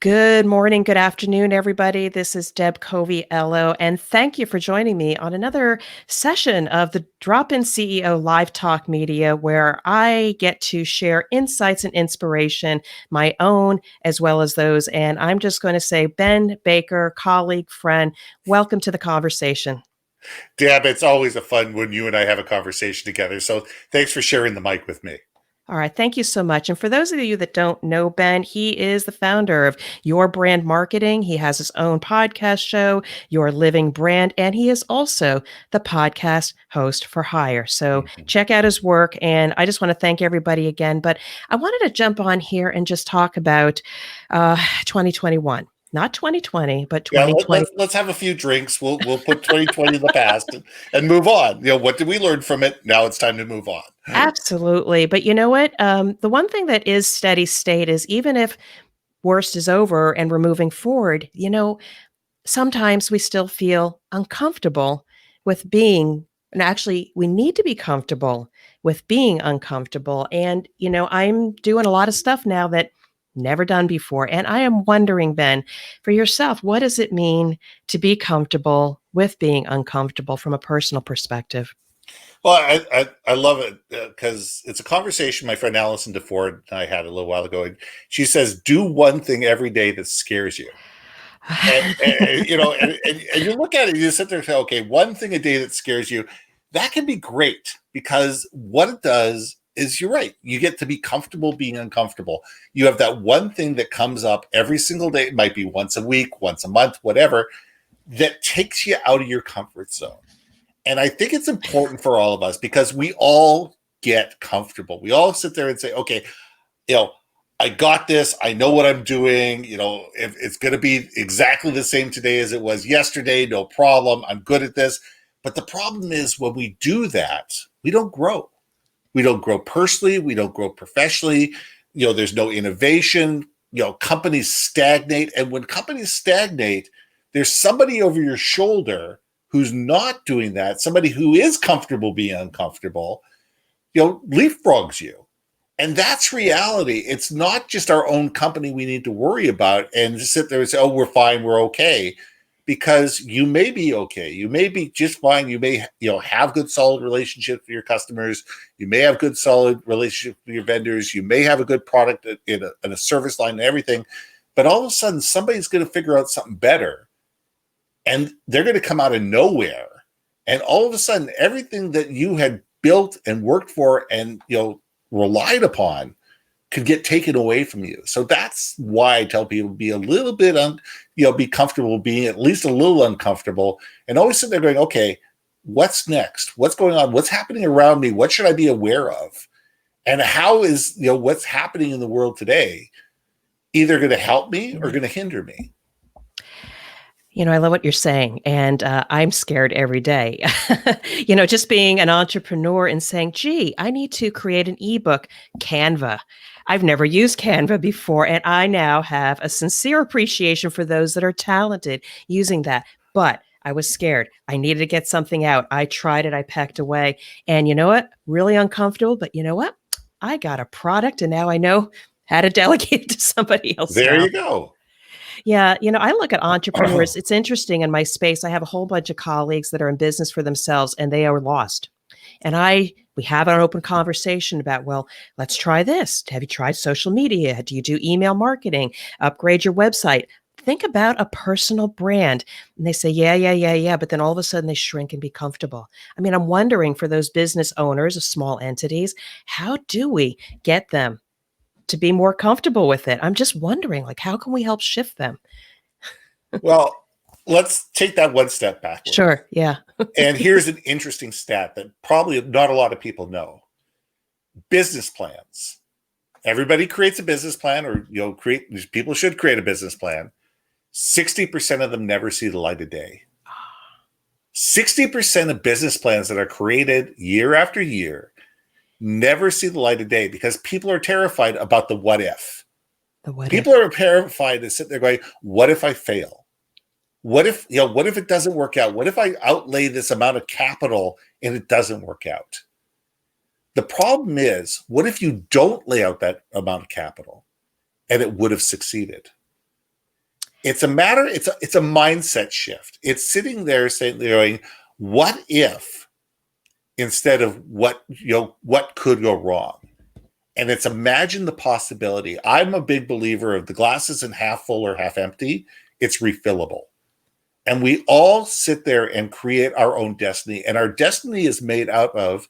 Good morning, good afternoon, everybody. This is Deb Coviello, and thank you for joining me on another session of the Drop In CEO Live Talk Media, where I get to share insights and inspiration, my own as well as those. And I'm just going to say, Ben Baker, colleague, friend, welcome to the conversation. Deb, it's always a fun when you and I have a conversation together. So thanks for sharing the mic with me. All right. Thank you so much. And for those of you that don't know Ben, he is the founder of Your Brand Marketing. He has his own podcast show, Your Living Brand, and he is also the podcast host for Hire. So check out his work. And I just want to thank everybody again. But I wanted to jump on here and just talk about 2021. Not 2020, but Yeah, 2020. let's have a few drinks. We'll put 2020 in the past and move on. What did we learn from it? Now it's time to move on. Absolutely. But you know what? The one thing that is steady state is even if worst is over and we're moving forward, sometimes we still feel uncomfortable with being, and actually, we need to be comfortable with being uncomfortable. And, I'm doing a lot of stuff now that never done before. And I am wondering, Ben, for yourself, what does it mean to be comfortable with being uncomfortable from a personal perspective? Well, I love it because it's a conversation my friend Allison DeFord and I had a little while ago. And she says, do one thing every day that scares you. And you look at it, you sit there and say, okay, one thing a day that scares you, that can be great because what it does is you're right. You get to be comfortable being uncomfortable. You have that one thing that comes up every single day. It might be once a week, once a month, whatever, that takes you out of your comfort zone. And I think it's important for all of us because we all get comfortable. We all sit there and say, okay, I got this. I know what I'm doing. If it's going to be exactly the same today as it was yesterday, no problem. I'm good at this. But the problem is when we do that, we don't grow. We don't grow personally. We don't grow professionally. There's no innovation. Companies stagnate. And when companies stagnate, there's somebody over your shoulder who's not doing that, somebody who is comfortable being uncomfortable, leapfrogs you. And that's reality. It's not just our own company we need to worry about and just sit there and say, oh, we're fine, we're okay. Because you may be okay. You may be just fine. You may, have good, solid relationships with your customers. You may have good, solid relationships with your vendors. You may have a good product in a service line and everything. But all of a sudden, somebody's going to figure out something better. And they're going to come out of nowhere. And all of a sudden, everything that you had built and worked for and, relied upon could get taken away from you. So that's why I tell people be a little bit, be comfortable being at least a little uncomfortable and always sit there going, okay, what's next? What's going on? What's happening around me? What should I be aware of? And how is, what's happening in the world today either going to help me or going to hinder me? I love what you're saying, and I'm scared every day. Just being an entrepreneur and saying, gee, I need to create an ebook, Canva. I've never used Canva before, and I now have a sincere appreciation for those that are talented using that. But I was scared. I needed to get something out. I tried it. I pecked away. And you know what? Really uncomfortable, but you know what? I got a product, and now I know how to delegate it to somebody else There now. you go. Yeah, I look at entrepreneurs. It's interesting in my space. I have a whole bunch of colleagues that are in business for themselves and they are lost. And we have an open conversation about, well, let's try this. Have you tried social media? Do you do email marketing? Upgrade your website. Think about a personal brand. And they say, yeah. But then all of a sudden they shrink and be comfortable. I mean, I'm wondering for those business owners of small entities, how do we get them to be more comfortable with it? I'm just wondering, how can we help shift them? Well, let's take that one step backward. Sure. Yeah. And here's an interesting stat that probably not a lot of people know. Business plans. Everybody creates a business plan, or people should create a business plan. 60% of them never see the light of day. 60% of business plans that are created year after year never see the light of day because people are terrified about the what if. People are terrified to sit there going, what if I fail? What if it doesn't work out? What if I outlay this amount of capital and it doesn't work out? The problem is, what if you don't lay out that amount of capital and it would have succeeded? It's a matter, it's a mindset shift. It's sitting there saying, going, what if, instead of what could go wrong? And it's imagine the possibility. I'm a big believer of the glass isn't half full or half empty. It's refillable. And we all sit there and create our own destiny. And our destiny is made out of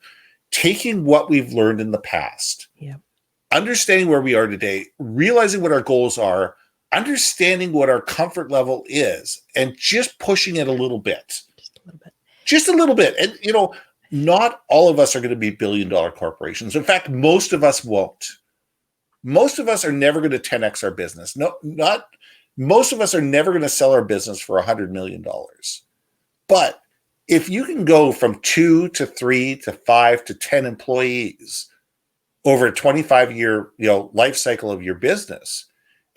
taking what we've learned in the past, understanding where we are today, realizing what our goals are, understanding what our comfort level is, and just pushing it a little bit. Just a little bit. And, not all of us are going to be billion-dollar corporations. In fact, most of us won't. Most of us are never going to 10x our business. Most of us are never going to sell our business for $100 million. But if you can go from 2 to 3 to 5 to 10 employees over a 25-year, life cycle of your business,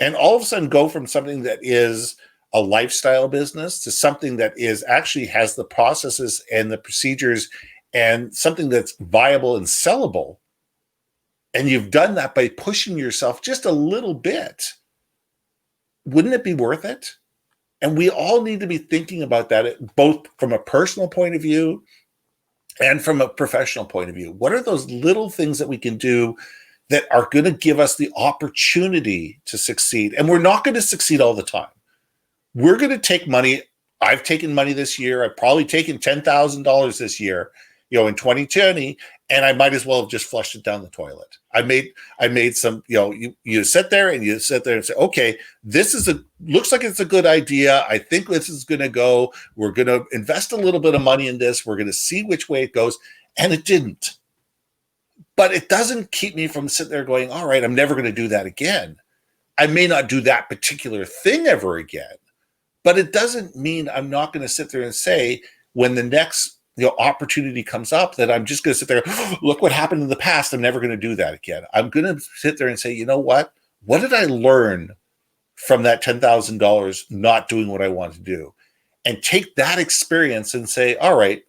and all of a sudden go from something that is a lifestyle business to something that is actually has the processes and the procedures and something that's viable and sellable, and you've done that by pushing yourself just a little bit, wouldn't it be worth it? And we all need to be thinking about that, both from a personal point of view and from a professional point of view. What are those little things that we can do that are going to give us the opportunity to succeed? And we're not going to succeed all the time. We're going to take money. I've taken money this year. I've probably taken $10,000 this year, in 2020, and I might as well have just flushed it down the toilet. I made some, you sit there and say, okay, looks like it's a good idea. I think this is going to go. We're going to invest a little bit of money in this. We're going to see which way it goes. And it didn't. But it doesn't keep me from sitting there going, all right, I'm never going to do that again. I may not do that particular thing ever again, but it doesn't mean I'm not going to sit there and say, when the next opportunity comes up, that I'm just going to sit there, look what happened in the past. I'm never going to do that again. I'm going to sit there and say, you know what? What did I learn from that $10,000 not doing what I want to do? And take that experience and say, all right,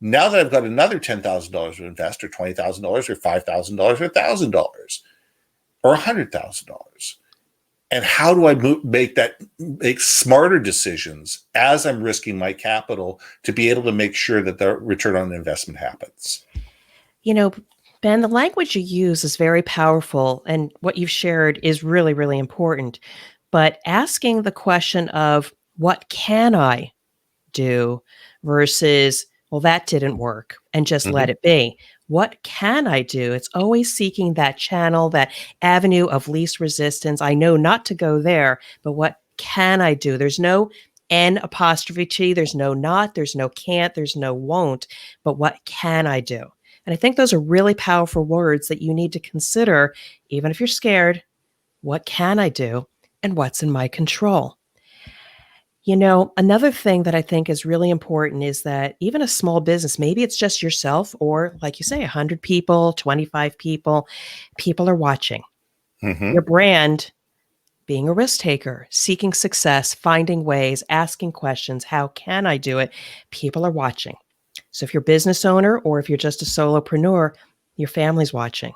now that I've got another $10,000 to invest, or $20,000 or $5,000 or $1,000 or $100,000, and how do I make smarter decisions as I'm risking my capital to be able to make sure that the return on investment happens? Ben, the language you use is very powerful, and what you've shared is really, really important. But asking the question of what can I do versus, well, that didn't work, and just let it be. What can I do? It's always seeking that channel, that avenue of least resistance. I know not to go there, but what can I do? There's no N''. There's no not, there's no can't, there's no won't, but what can I do? And I think those are really powerful words that you need to consider, even if you're scared. What can I do? And what's in my control? Another thing that I think is really important is that even a small business, maybe it's just yourself, or like you say, 100 people, 25 people are watching. Your brand, being a risk taker, seeking success, finding ways, asking questions, how can I do it? People are watching. So if you're a business owner, or if you're just a solopreneur, your family's watching,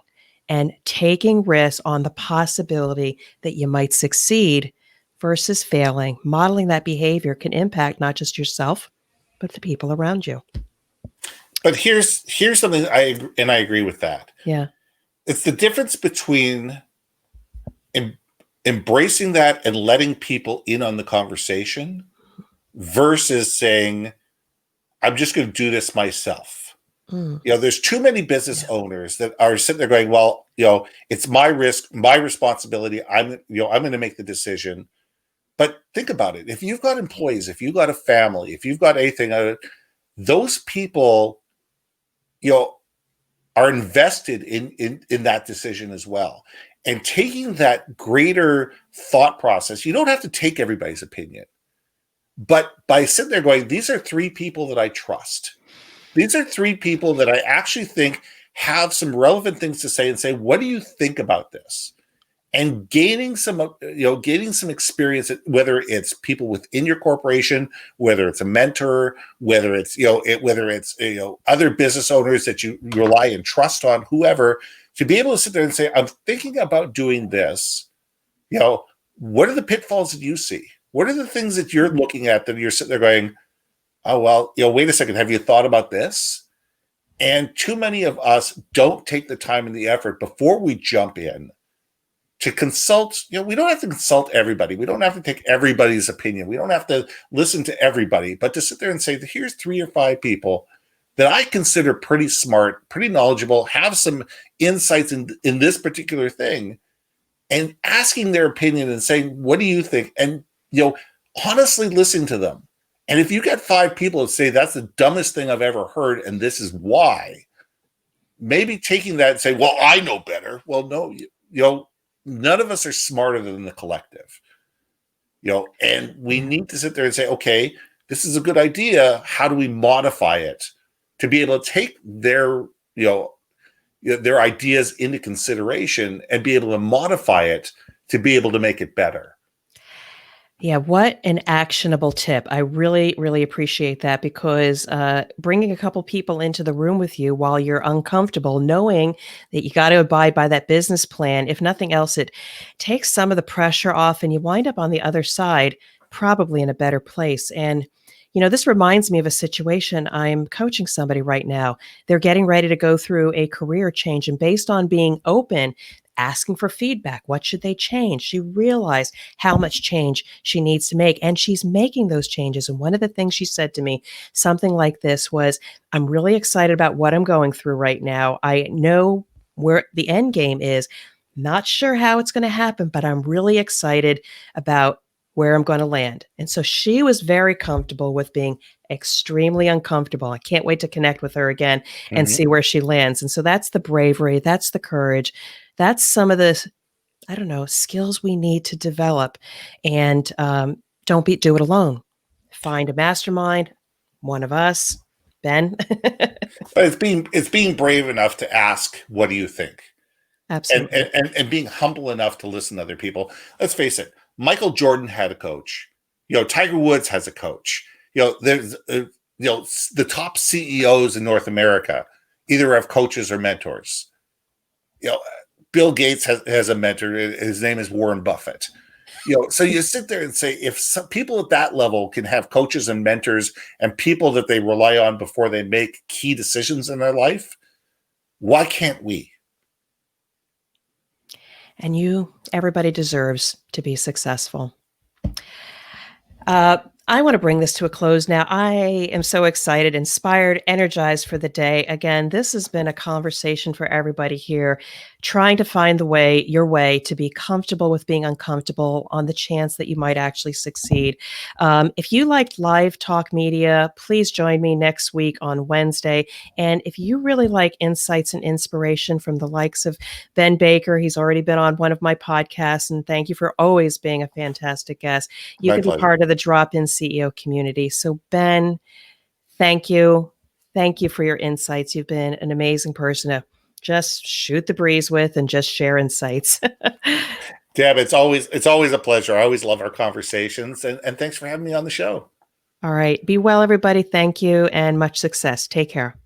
and taking risks on the possibility that you might succeed versus failing. Modeling that behavior can impact not just yourself, but the people around you. But here's something I agree with that. Yeah. It's the difference between embracing that and letting people in on the conversation versus saying, I'm just going to do this myself. There's too many business owners that are sitting there going, well, it's my risk, my responsibility. I'm going to make the decision. But think about it. If you've got employees, if you've got a family, if you've got anything, those people, are invested in that decision as well. And taking that greater thought process, you don't have to take everybody's opinion. But by sitting there going, these are 3 people that I trust. These are 3 people that I actually think have some relevant things to say, and say, what do you think about this? And gaining some experience, whether it's people within your corporation, whether it's a mentor, whether it's other business owners that you rely and trust on, whoever, to be able to sit there and say, I'm thinking about doing this. What are the pitfalls that you see? What are the things that you're looking at that you're sitting there going, oh, well, wait a second. Have you thought about this? And too many of us don't take the time and the effort before we jump in to consult. We don't have to consult everybody. We don't have to take everybody's opinion. We don't have to listen to everybody, but to sit there and say, here's 3 or 5 people that I consider pretty smart, pretty knowledgeable, have some insights in this particular thing, and asking their opinion and saying, what do you think? And, honestly listen to them. And if you get 5 people that say that's the dumbest thing I've ever heard, and this is why, maybe taking that and say, well, I know better. Well, no, none of us are smarter than the collective, and we need to sit there and say, okay, this is a good idea. How do we modify it to be able to take their ideas into consideration and be able to modify it to be able to make it better? Yeah, what an actionable tip. I really, really appreciate that, because bringing a couple people into the room with you while you're uncomfortable, knowing that you got to abide by that business plan, if nothing else, it takes some of the pressure off and you wind up on the other side, probably in a better place. And this reminds me of a situation. I'm coaching somebody right now. They're getting ready to go through a career change, and based on being open, asking for feedback, what should they change? She realized how much change she needs to make, and she's making those changes. And one of the things she said to me, something like this, was, I'm really excited about what I'm going through right now. I know where the end game is. Not sure how it's going to happen, but I'm really excited about where I'm going to land. And so she was very comfortable with being extremely uncomfortable. I can't wait to connect with her again and see where she lands. And so that's the bravery, that's the courage, that's some of the, skills we need to develop. And do it alone. Find a mastermind, one of us, Ben. But it's being brave enough to ask, what do you think? Absolutely. And being humble enough to listen to other people. Let's face it, Michael Jordan had a coach. Tiger Woods has a coach. There's the top CEOs in North America either have coaches or mentors. Bill Gates has a mentor. His name is Warren Buffett. So you sit there and say, if some people at that level can have coaches and mentors and people that they rely on before they make key decisions in their life, why can't we? And everybody deserves to be successful. I want to bring this to a close now. I am so excited, inspired, energized for the day. Again, this has been a conversation for everybody here, trying to find your way to be comfortable with being uncomfortable on the chance that you might actually succeed. If you liked live talk media, please join me next week on Wednesday. And if you really like insights and inspiration from the likes of Ben Baker, he's already been on one of my podcasts, and thank you for always being a fantastic guest. You can be part of the Drop-In CEO community. So Ben, thank you. Thank you for your insights. You've been an amazing person to just shoot the breeze with and just share insights. Deb, it's always a pleasure. I always love our conversations, and thanks for having me on the show. All right. Be well, everybody. Thank you, and much success. Take care.